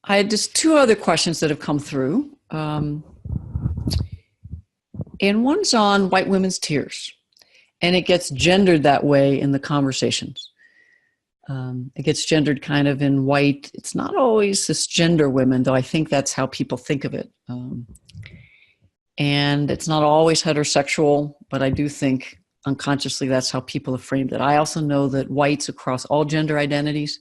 I had just two other questions that have come through. And one's on white women's tears. And it gets gendered that way in the conversations. It gets gendered kind of in white. It's not always cisgender women, though I think that's how people think of it. And it's not always heterosexual, but I do think unconsciously that's how people have framed it. I also know that whites across all gender identities,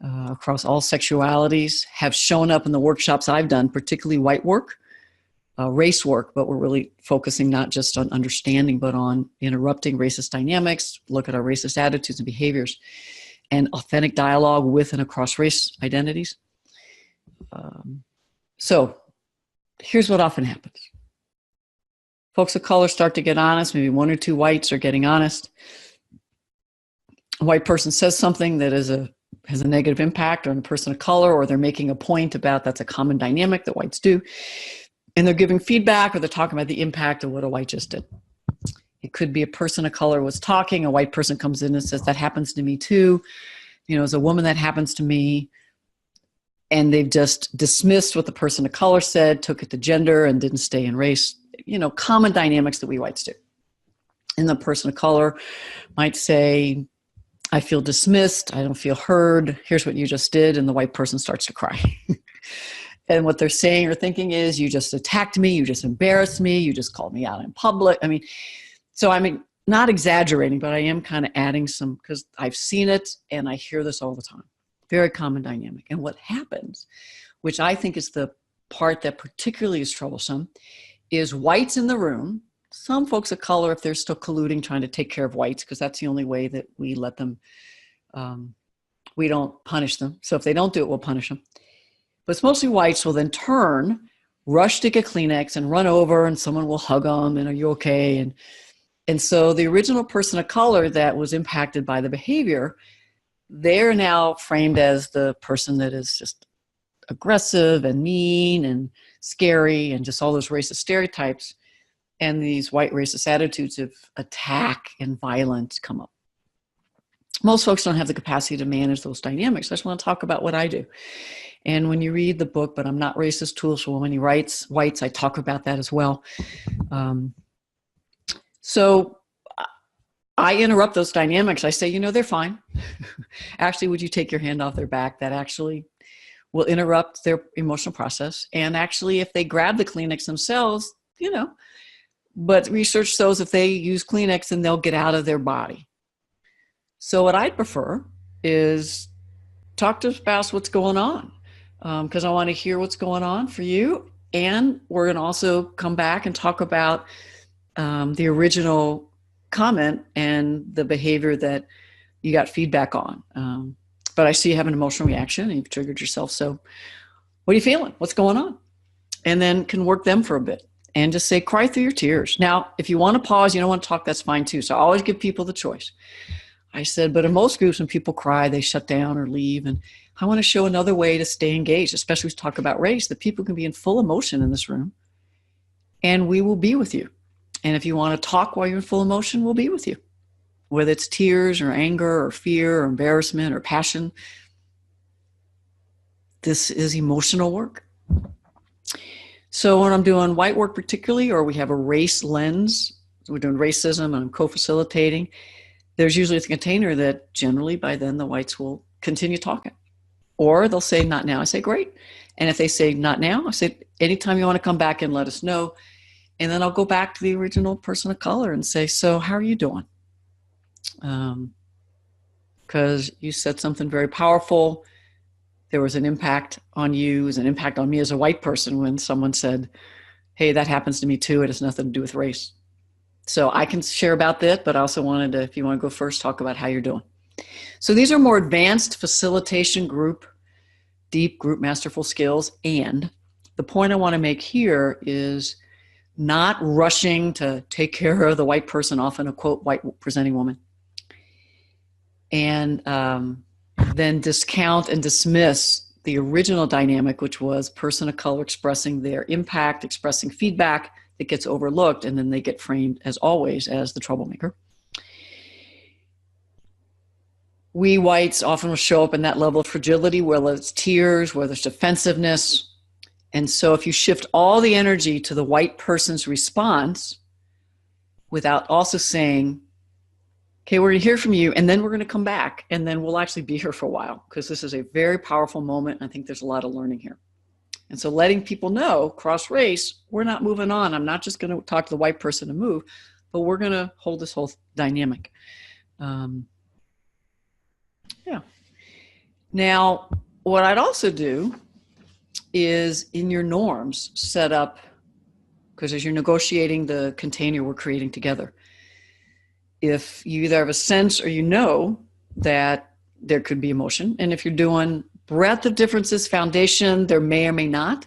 across all sexualities, have shown up in the workshops I've done, particularly white work, race work, but we're really focusing not just on understanding, but on interrupting racist dynamics, look at our racist attitudes and behaviors, and authentic dialogue with and across race identities. So here's what often happens. Folks of color start to get honest. Maybe one or two whites are getting honest. A white person says something that has a negative impact on a person of color, or they're making a point about that's a common dynamic that whites do. And they're giving feedback, or they're talking about the impact of what a white just did. It could be a person of color was talking, a white person comes in and says, that happens to me too. As a woman, that happens to me. And they've just dismissed what the person of color said, took it to gender, and didn't stay in race. Common dynamics that we whites do. And the person of color might say, I feel dismissed, I don't feel heard, here's what you just did, and the white person starts to cry. And what they're saying or thinking is, you just attacked me, you just embarrassed me, you just called me out in public. Not exaggerating, but I am kind of adding some, because I've seen it and I hear this all the time. Very common dynamic. And what happens, which I think is the part that particularly is troublesome, is whites in the room, some folks of color, if they're still colluding, trying to take care of whites, because that's the only way that we let them, we don't punish them. So if they don't do it, we'll punish them. But it's mostly whites will then turn, rush to get Kleenex and run over, and someone will hug them and, are you okay? And so the original person of color that was impacted by the behavior, they're now framed as the person that is just aggressive and mean and scary and just all those racist stereotypes. And these white racist attitudes of attack and violence come up. Most folks don't have the capacity to manage those dynamics. I just want to talk about what I do. And when you read the book, But I'm Not Racist, Tools for Women Rights, Whites, I talk about that as well. So I interrupt those dynamics. I say, they're fine. Actually, would you take your hand off their back? That actually will interrupt their emotional process. And actually, if they grab the Kleenex themselves, but research shows if they use Kleenex, then they'll get out of their body. So what I'd prefer is talk to a spouse what's going on, because I want to hear what's going on for you. And we're going to also come back and talk about the original comment and the behavior that you got feedback on. But I see you have an emotional reaction and you've triggered yourself. So what are you feeling? What's going on? And then can work them for a bit and just say, cry through your tears. Now, if you want to pause, you don't want to talk, that's fine too. So I always give people the choice. I said, but in most groups, when people cry, they shut down or leave. And I want to show another way to stay engaged, especially when we talk about race, that people can be in full emotion in this room and we will be with you. And if you want to talk while you're in full emotion, we'll be with you. Whether it's tears or anger or fear or embarrassment or passion, this is emotional work. So when I'm doing white work particularly, or we have a race lens, we're doing racism and I'm co-facilitating, there's usually a container that generally by then the whites will continue talking. Or they'll say, not now. I say, great. And if they say, not now, I say, anytime you want to come back and let us know. And then I'll go back to the original person of color and say, so how are you doing? Because you said something very powerful. There was an impact on you, was an impact on me as a white person when someone said, hey, that happens to me too. It has nothing to do with race. So I can share about that, but I also wanted to, if you want to go first, talk about how you're doing. So these are more advanced facilitation group, deep group masterful skills. And the point I want to make here is not rushing to take care of the white person, often a quote, white presenting woman. And then discount and dismiss the original dynamic, which was person of color expressing their impact, expressing feedback that gets overlooked, and then they get framed, as always, as the troublemaker. We whites often will show up in that level of fragility, whether it's tears, whether it's defensiveness. And so if you shift all the energy to the white person's response without also saying, okay, we're going to hear from you, and then we're going to come back, and then we'll actually be here for a while, because this is a very powerful moment, and I think there's a lot of learning here. And so letting people know, cross race, we're not moving on. I'm not just going to talk to the white person to move, but we're going to hold this whole dynamic. Yeah. Now, what I'd also do is in your norms set up, because as you're negotiating the container we're creating together, if you either have a sense or you know that there could be emotion, and if you're doing breadth of differences, foundation, there may or may not.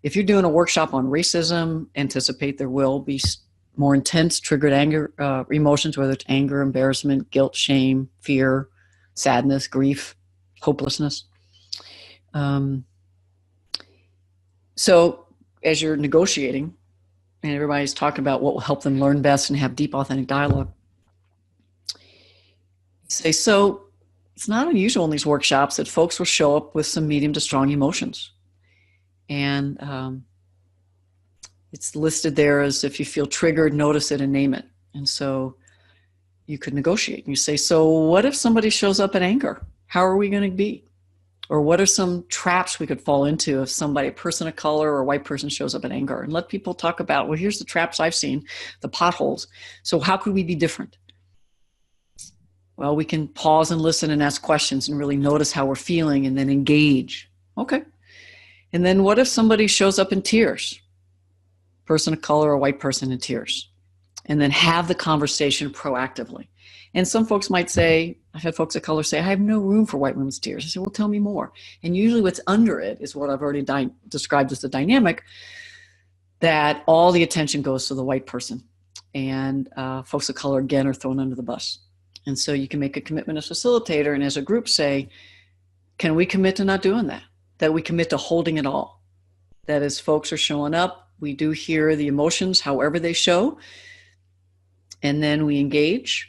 If you're doing a workshop on racism, anticipate there will be more intense triggered anger emotions, whether it's anger, embarrassment, guilt, shame, fear, sadness, grief, hopelessness. So as you're negotiating and everybody's talking about what will help them learn best and have deep, authentic dialogue, say, so it's not unusual in these workshops that folks will show up with some medium to strong emotions. And it's listed there as if you feel triggered, notice it and name it. And so you could negotiate. And you say, so what if somebody shows up in anger? How are we going to be? Or what are some traps we could fall into if somebody, a person of color or a white person, shows up in anger? And let people talk about, well, here's the traps I've seen, the potholes. So how could we be different? Well, we can pause and listen and ask questions and really notice how we're feeling and then engage. Okay. And then what if somebody shows up in tears? Person of color or white person in tears. And then have the conversation proactively. And some folks might say, I've had folks of color say, I have no room for white women's tears. I say, well, tell me more. And usually what's under it is what I've already described as the dynamic, that all the attention goes to the white person. And folks of color, again, are thrown under the bus. And so you can make a commitment as facilitator and as a group say, can we commit to not doing that? That we commit to holding it all. That as folks are showing up, we do hear the emotions, however they show. And then we engage.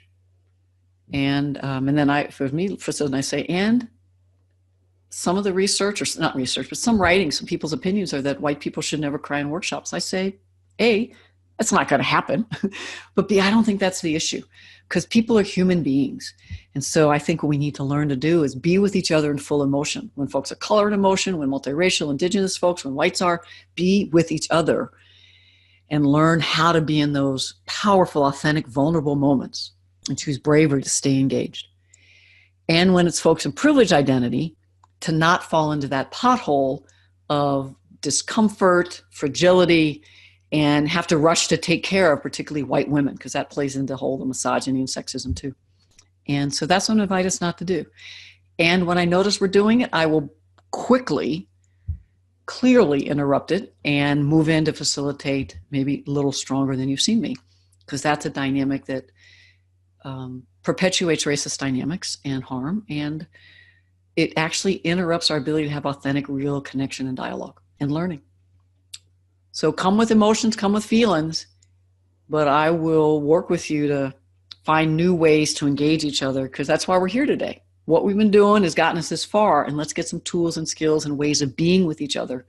And then I say, and some of the research, or not research, but some writing, some people's opinions are that white people should never cry in workshops. I say, A, that's not going to happen. But B, I don't think that's the issue, because people are human beings. And so I think what we need to learn to do is be with each other in full emotion. When folks are color in emotion, when multiracial, indigenous folks, when whites are, be with each other and learn how to be in those powerful, authentic, vulnerable moments and choose bravery to stay engaged. And when it's folks in privileged identity, to not fall into that pothole of discomfort, fragility, and have to rush to take care of particularly white women, because that plays into the whole the misogyny and sexism too. And so that's what I invite us not to do. And when I notice we're doing it, I will quickly, clearly interrupt it and move in to facilitate maybe a little stronger than you've seen me, because that's a dynamic that perpetuates racist dynamics and harm, and it actually interrupts our ability to have authentic, real connection and dialogue and learning. So come with emotions, come with feelings, but I will work with you to find new ways to engage each other, because that's why we're here today. What we've been doing has gotten us this far, and let's get some tools and skills and ways of being with each other,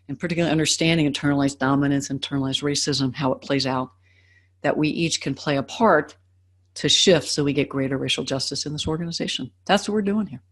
and particularly understanding internalized dominance, internalized racism, how it plays out, that we each can play a part to shift so we get greater racial justice in this organization. That's what we're doing here.